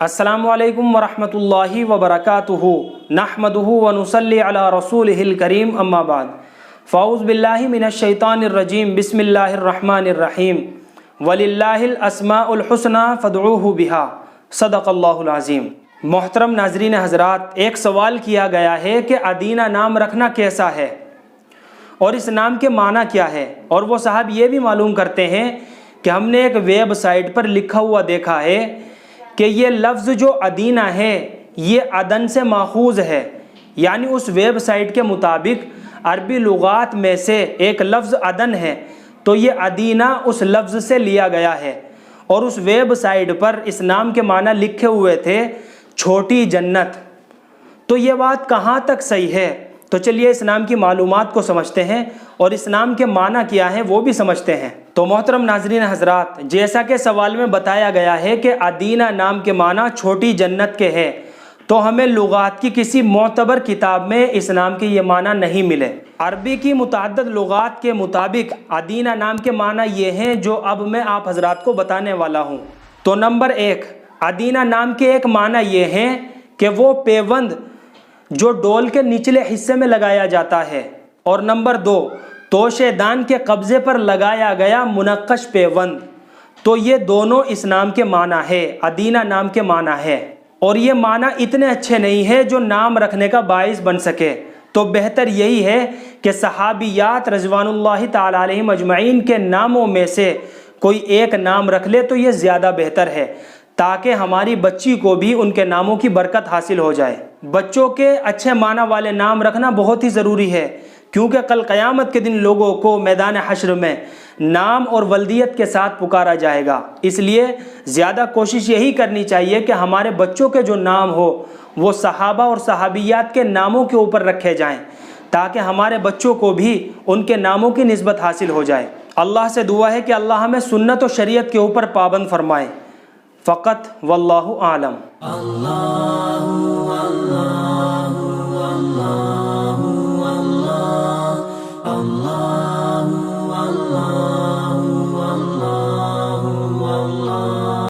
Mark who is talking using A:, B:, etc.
A: अस्सलामु अलैकुम वरहमतुल्लाहि वबरकातुहू नहमदुहू व नुसल्ली अला रसूलिहिल करीम अम्मा बाद फ़ाऊज़ बिल्लाहि मिनश शैतानिर रजीम बिस्मिल्लाहिर रहमानिर रहीम वलिल्लाहिल अस्माउल हुस्ना फदऊहु बिहा सदक़ल्लाहुल अज़ीम। मोहतरम नाज़रीन हज़रात, एक सवाल किया गया है कि अदीना नाम रखना कैसा है और इस नाम के माना क्या है। और वो साहब ये भी मालूम करते हैं कि हमने एक वेब साइट पर लिखा हुआ देखा है कि ये लफ्ज़ जो अदीना है ये अदन से माखूज़ है, यानी उस वेब साइट के मुताबिक अरबी लुगात में से एक लफ्ज़ अदन है तो ये अदीना उस लफ्ज़ से लिया गया है। और उस वेब साइट पर इस नाम के माना लिखे हुए थे छोटी जन्नत। तो ये बात कहाँ तक सही है? तो चलिए इस नाम की मालूमात को समझते हैं और इस नाम के माना क्या है वो भी समझते हैं। तो मोहतरम नाज़रीन हज़रात, जैसा कि सवाल में बताया गया है कि अदीना नाम के माना छोटी जन्नत के है, तो हमें लुगात की किसी मोतबर किताब में इस नाम के ये माना नहीं मिले। अरबी की मुतअद्दिद लुगात के मुताबिक अदीना नाम के माना ये हैं जो अब मैं आप हज़रात को बताने वाला हूँ। तो नंबर 1, अदीना नाम के एक माना ये हैं कि वो पेवंद जो डोल के निचले हिस्से में लगाया जाता है। और नंबर 2, तोशेदान के कब्ज़े पर लगाया गया मुनक्कश पेवंद। तो ये दोनों इस नाम के माना है, अदीना नाम के माना है। और ये माना इतने अच्छे नहीं है जो नाम रखने का बाइस बन सके। तो बेहतर यही है कि सहाबियात रज़वानुल्लाहि ताला अलैहिम अजमईन के नामों में से कोई एक नाम रख ले तो ये ज़्यादा बेहतर है, ताकि हमारी बच्ची को भी उनके नामों की बरकत हासिल हो जाए। बच्चों के अच्छे माना वाले नाम रखना बहुत ही ज़रूरी है, क्योंकि कल क़यामत के दिन लोगों को मैदान हश्र में नाम और वल्दियत के साथ पुकारा जाएगा। इसलिए ज़्यादा कोशिश यही करनी चाहिए कि हमारे बच्चों के जो नाम हो वो सहाबा और सहाबियात के नामों के ऊपर रखे जाएं, ताकि हमारे बच्चों को भी उनके नामों की निस्बत हासिल हो जाए। अल्लाह से दुआ है कि अल्लाह हमें सुन्नत और शरीयत के ऊपर पाबंद फरमाए। फ़क़त वल्लाहु आलम।